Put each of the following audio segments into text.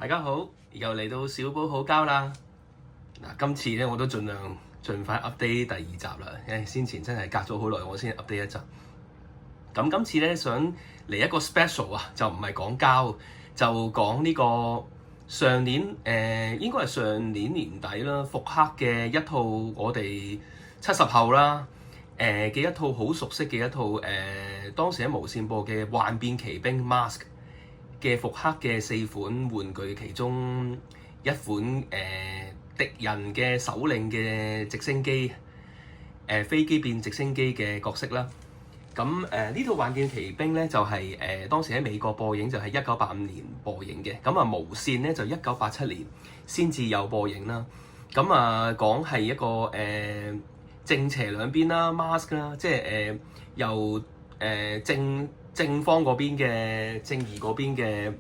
大家好，又嚟到小寶好交啦。今次咧我都盡量盡快 update 第二集啦，因為先前真係隔咗好耐，我先 update 一集。咁今次咧想嚟一個 special 啊，就唔係講交，就講呢個上年應該係上年年底啦，復刻嘅一套我哋70後啦嘅一套好熟悉嘅一套當時喺無線播嘅幻變奇兵 Mask 嘅復刻嘅4款玩具，其中一款敵人嘅首領嘅直升機飛機變直升機嘅角色啦。咁呢套幻變奇兵咧就係當時喺美國播映，就係1985年播映嘅。咁啊無線咧就1987年先至有播映啦。咁啊講係一個正邪兩邊啦 ，Mask 啦，即係由正方嗰邊嘅正義嗰邊嘅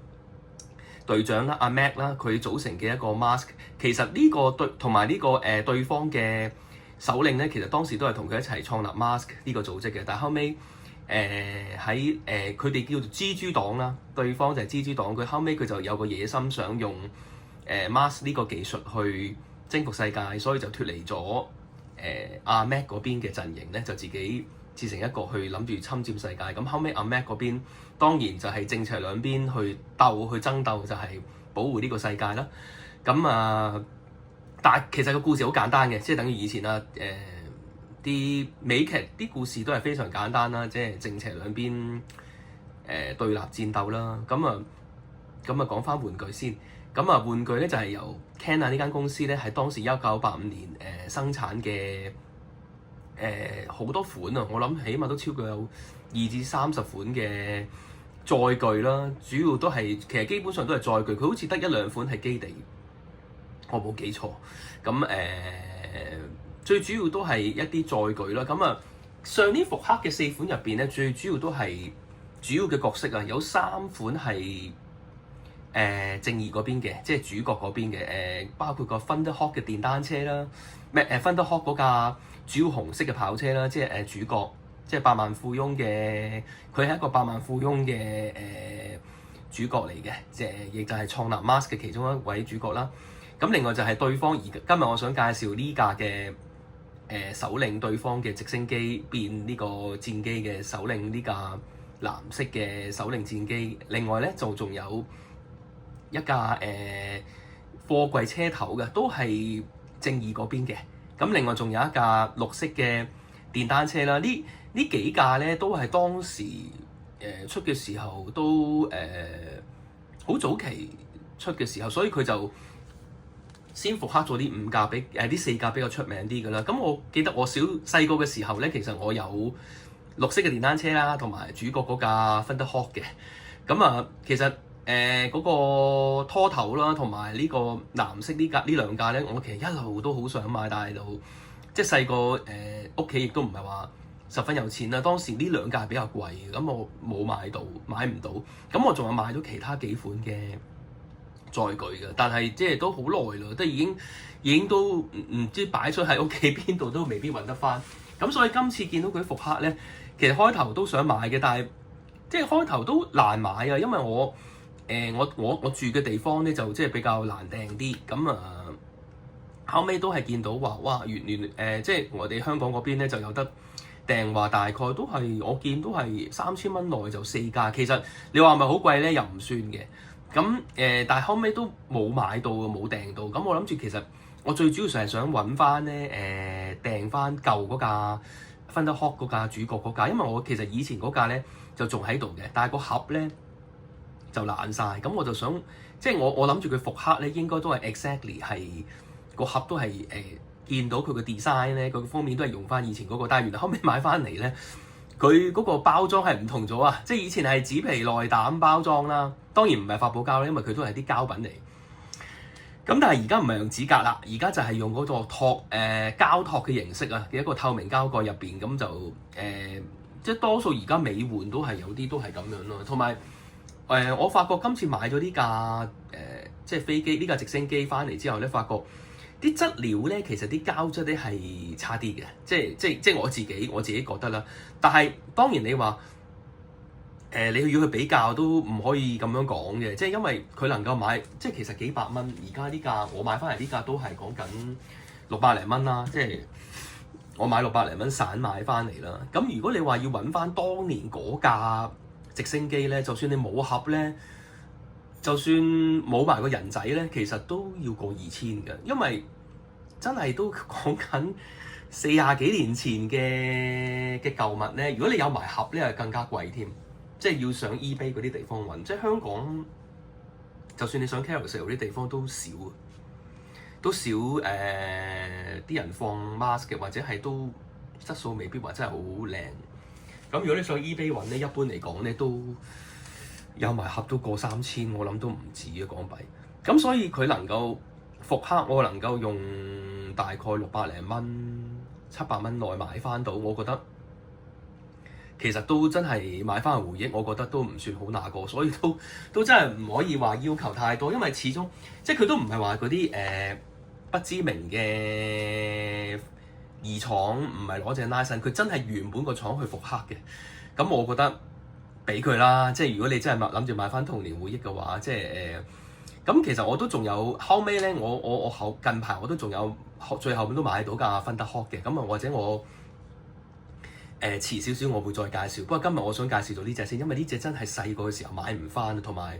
隊長啦，阿 Mac 啦，佢組成嘅一個 Mask。其實呢個同埋呢個對方嘅首領咧，其實當時都係同佢一齊創立 Mask 呢個組織嘅。但係後尾喺佢哋叫做蜘蛛黨啦，對方就係蜘蛛黨。佢後尾佢就有個野心，想用Mask 呢個技術去征服世界，所以就脫離咗阿 Mac 嗰邊嘅陣營咧，就自己自成一個去諗住侵佔世界。咁後尾阿 Mac 嗰邊當然就係正邪兩邊去爭鬥，就係保護呢個世界啦。咁但係其實個故事好簡單嘅，即係等於以前啲美劇啲故事都係非常簡單啦，即係正邪兩邊對立戰鬥啦。咁講翻玩具先。玩具咧就係由 Kenner 呢間公司咧，係當時1985年生產嘅好多款啊，我諗起碼都超過有20至30款嘅載具啦。主要都係其實基本上都係載具，佢好似得1-2款係基地，我冇記錯。最主要都係一啲載具啦。上年復刻嘅4款入邊咧，最主要都係主要嘅角色啊，有3款係正義嗰邊嘅，即係主角嗰邊嘅包括個 Thunderhawk 嘅電單車啦，Thunderhawk 嗰架主要紅色嘅跑車啦，即係主角，即係百萬富翁嘅，佢係一個百萬富翁嘅主角嚟嘅，亦就係創立 Mask 嘅其中一位主角啦。咁另外就係對方今日我想介紹呢架嘅首領，對方嘅直升機變呢個戰機嘅首領，呢架藍色嘅首領戰機。另外咧就仲有一架貨櫃車頭嘅，都係正義嗰邊嘅。咁另外仲有一架綠色嘅電單車啦。呢幾架咧都係當時出嘅時候都好早期出嘅時候，所以佢就先復刻咗呢5架呢4架比較出名啲嘅啦。咁我記得我細個嘅時候咧，其實我有綠色嘅電單車啦，同埋主角嗰架 Thunderhawk 嘅。其實嗰個拖頭啦，同埋呢個藍色呢兩架咧，我其實一路都好想買，但係就即係細個屋企亦都唔係話十分有錢啦。當時呢兩架係比較貴嘅，咁我冇買唔到。咁我仲有買咗其他幾款嘅載具嘅，但係即係都好耐啦，都已經都唔知擺出喺屋企邊度都未必揾得翻。咁所以今次見到佢復刻咧，其實開頭都想買嘅，但係即係開頭都難買啊，因為我住嘅地方咧就即係比較難訂啲。後尾都係見到話哇，原即係我哋香港嗰邊咧就有得訂，話大概都係我見都係3000蚊內就4架。其實你話係咪好貴咧？又唔算嘅。但係後尾都冇買到，冇訂到。咁我諗住其實我最主要就係想揾翻咧訂翻舊嗰架 Thunderhawk 嗰架主角嗰架，因為我其實以前嗰架咧就仲喺度嘅，但係個盒咧就爛晒。咁我就想即係我諗住佢復刻咧，應該都係 exactly 係個盒都係見到佢個 design 咧，佢個封面都係用翻以前嗰個。但係原來後尾買翻嚟咧，佢嗰個包裝係唔同咗啊！即係以前係紙皮內膽包裝啦，當然唔係發泡膠啦，因為佢都係啲膠品嚟。咁但係而家唔係用紙格啦，而家就係用嗰個膠托嘅形式啊，嘅一個透明膠蓋入邊，咁就即係多數而家美換都係有啲都係咁樣咯。同埋我發覺今次買咗呢架即係飛機呢架直升機翻嚟之後咧，發覺啲質料咧其實啲膠質咧係差啲嘅，即係我自己覺得啦。但係當然你話你要去比較都唔可以咁樣講嘅，即係因為佢能夠買即係其實幾百蚊，而家呢架我買翻嚟呢架都係講緊600零蚊啦，即係我買600零蚊散買翻嚟啦。咁如果你話要揾翻當年嗰架直升機咧，就算你冇盒咧，就算冇埋個人仔咧，其實都要過2000嘅，因為真係都講緊40幾年前嘅舊物咧。如果你有埋盒咧，係更加貴添，即係要上 eBay 嗰啲地方揾。即係香港，就算你上 Carousell 嗰啲地方都少啲人放 mask 嘅，或者係都質素未必話真係好靚。咁如果你上 eBay 揾咧，一般嚟講咧都有埋盒都過3000，我諗都唔止嘅港幣。咁所以佢能夠復刻，我能夠用大概600零蚊、700蚊內買翻到，我覺得其實都真係買翻個回憶，我覺得都唔算好拿過，所以都真係唔可以話要求太多，因為始終即係佢都唔係話嗰啲不知名嘅二廠，唔係攞正拉伸，佢真係原本個廠去復刻嘅。咁我覺得俾佢啦，即係如果你真係諗住買翻童年回憶嘅話，即係咁其實我都仲有後尾咧，我近排我都仲有最後面都買到架芬德殼嘅，咁啊或者我遲少少我會再介紹。不過今日我想介紹到呢隻先，因為呢隻真係細個嘅時候買唔翻，同埋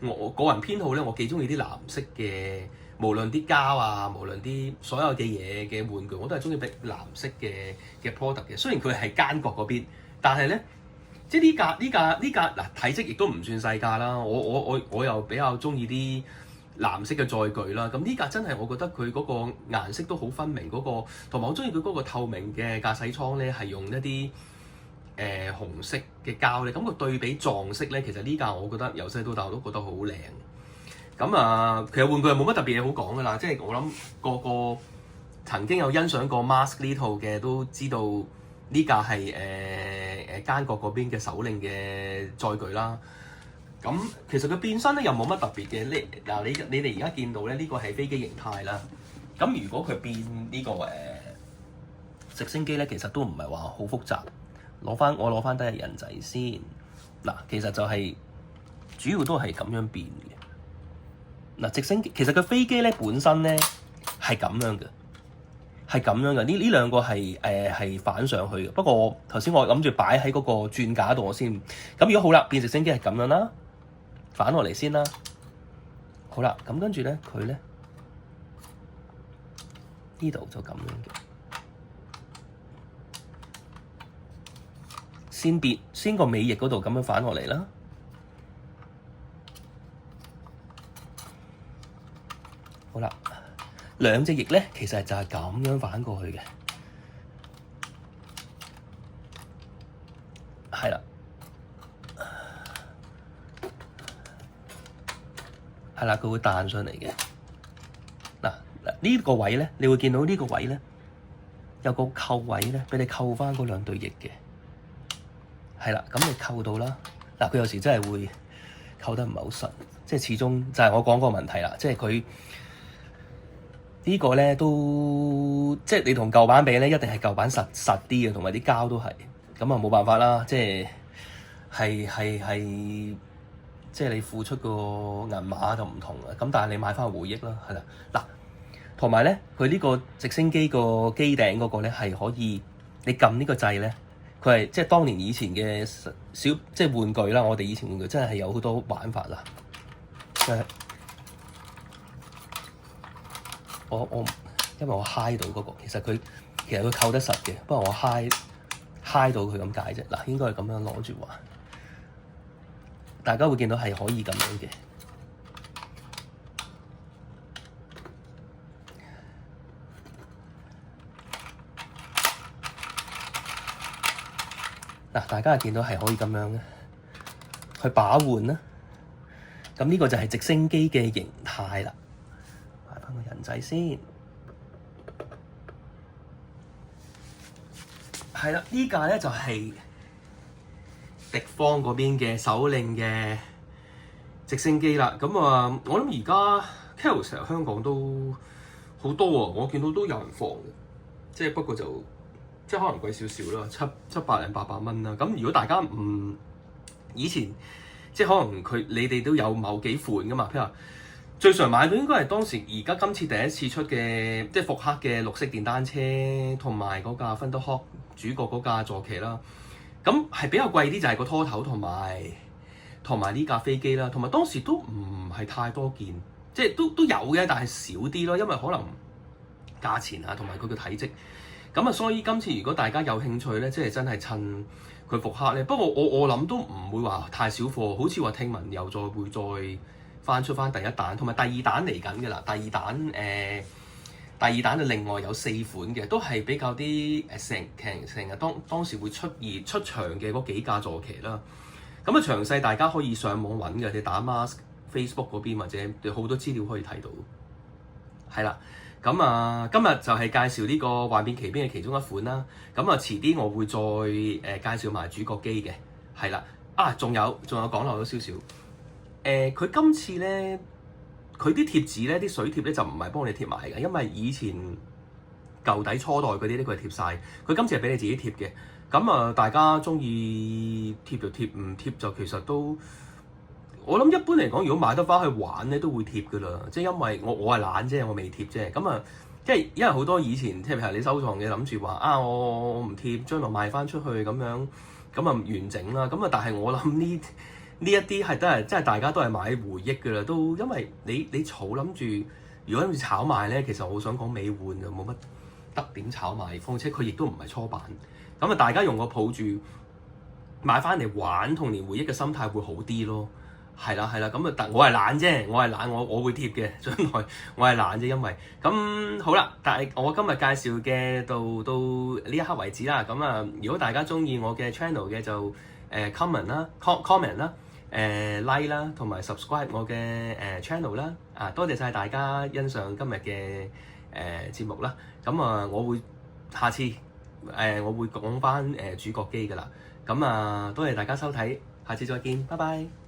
我個人偏好咧，我幾中意啲藍色嘅，無論啲膠啊，無論啲所有嘅嘢嘅玩具，我都係中意俾藍色嘅 product 嘅。雖然佢係奸角嗰邊，但係咧。即係呢架嗱體積亦都唔算細架啦，我又比較中意啲藍色嘅載具啦。咁呢架真係我覺得佢嗰個顏色都好分明，嗰個同埋我中意佢嗰個透明嘅駕駛艙咧，係用一啲紅色嘅膠咧，咁個對比撞色咧，其實呢架我覺得由細到大我都覺得好靚。咁啊，其實玩具又冇乜特別嘢好講㗎啦，即係我諗個曾經有欣賞過 Mask 呢套嘅都知道。呢架係奸角嗰邊嘅首領嘅載具啦。咁其實佢變身咧又冇乜特別嘅。你哋而家見到咧，呢個係飛機形態啦。咁如果佢變呢個直升機咧，其實都唔係話好複雜。我攞翻低人仔先。嗱，其實就係主要都係咁樣變嘅。嗱，直升機其實個飛機咧本身咧係咁樣嘅。係咁樣嘅，呢兩個係反上去嘅。不過頭先我諗住擺喺嗰個轉架度我先。咁如果好啦，變直升機係咁樣啦，反落嚟先啦。好啦，咁跟住咧，佢咧呢度就咁樣嘅。先個尾翼嗰度咁樣反落嚟啦。好啦。兩隻翼咧，其實就係咁樣反過去嘅，係啦，係啦，佢會彈上嚟嘅。嗱，呢個位咧，你會見到呢個位咧有個扣位咧，俾你扣翻嗰兩對翼嘅，係啦，咁你扣到啦。嗱，佢有時真係會扣得唔係好實，即係始終就係我講個問題啦，即係佢。呢個咧都即係你同舊版比咧，一定係舊版實啲嘅，同埋啲膠都係咁啊，冇辦法啦，即係即係你付出個銀碼就唔同啦。咁但係你買翻個回憶啦，係啦嗱，同埋咧佢呢個直升機個機頂嗰個咧係可以你撳呢個掣咧，佢係即係當年以前嘅小即係玩具啦。我哋以前玩具真係有好多玩法啦，我因為我揩到嗰個，其實佢扣得實嘅，不過我揩到佢咁解啫。嗱，應該係咁樣攞住玩，大家會見到係可以咁樣嘅。嗱，大家見到係可以咁樣嘅去把玩啦。咁呢個就係直升機嘅形態啦。擺翻個人仔先。係啦，呢架咧就係敵方嗰邊嘅首領嘅直升機啦。咁啊，我諗而家 Carousell 香港都好多喎，我見到都有人放嘅。即係不過就即係可能貴少少啦，七百零800蚊啦。咁如果大家唔以前即係可能你哋都有某幾款噶嘛，譬如話最常買到應該係當時而家今次第一次出嘅，即係復刻嘅綠色電單車同埋嗰架 Thunderhawk 主角嗰架座騎啦。咁係比較貴啲就係個拖頭同埋呢架飛機啦，同埋當時都唔係太多件，即係都有嘅，但係少啲咯，因為可能價錢啊同埋佢嘅體積。咁啊，所以今次如果大家有興趣咧，即係真係趁佢復刻咧。不過我諗都唔會話太少貨，好似話聽聞又會再出翻第一彈，同埋第二彈嚟緊嘅啦。第二彈就另外有4款嘅，都係比較啲成日當時會出場嘅嗰幾架座騎啦。咁啊，詳細大家可以上網揾嘅，你打 Mask Facebook 嗰邊或者好多資料可以睇到。係啦。咁啊，今日就係介紹呢個幻變奇兵嘅其中一款啦。咁啊，遲啲我會再介紹埋主角機嘅，係啦。仲有講漏咗少少。佢今次咧，佢啲貼紙咧，啲水貼咧就唔係幫你貼埋嘅，因為以前舊底初代嗰啲咧佢係貼晒，佢今次係俾你自己貼嘅。咁啊，大家中意貼就貼，唔貼就其實都。我諗一般嚟講，如果買得翻去玩咧，都會貼噶啦。即係因為我係懶啫，我未貼啫。咁啊，即係因為好多以前，即係譬如你收藏嘅諗住話我唔貼，將來賣翻出去咁樣，咁啊完整啦。咁啊，但係我諗呢一啲係真係，即係大家都係買回憶噶啦。都因為你儲諗住，如果諗住炒賣咧，其實我想講未換就冇乜得點炒賣。況且佢亦都唔係初版。咁啊，大家用個抱住買翻嚟玩童年回憶嘅心態會好啲咯。係啦，咁啊，但我係懶啫，我會貼嘅，將來我係懶啫，因為咁好啦。但係我今日介紹嘅到呢一刻為止啦。咁啊，如果大家中意我嘅 channel 嘅就comment 啦，comment 啦，like 啦，同埋 subscribe 我嘅channel 啦。多謝晒大家欣賞今日嘅節目啦。咁啊，我會下次我會講翻主角機噶啦。咁啊，多謝大家收睇，下次再見，拜拜。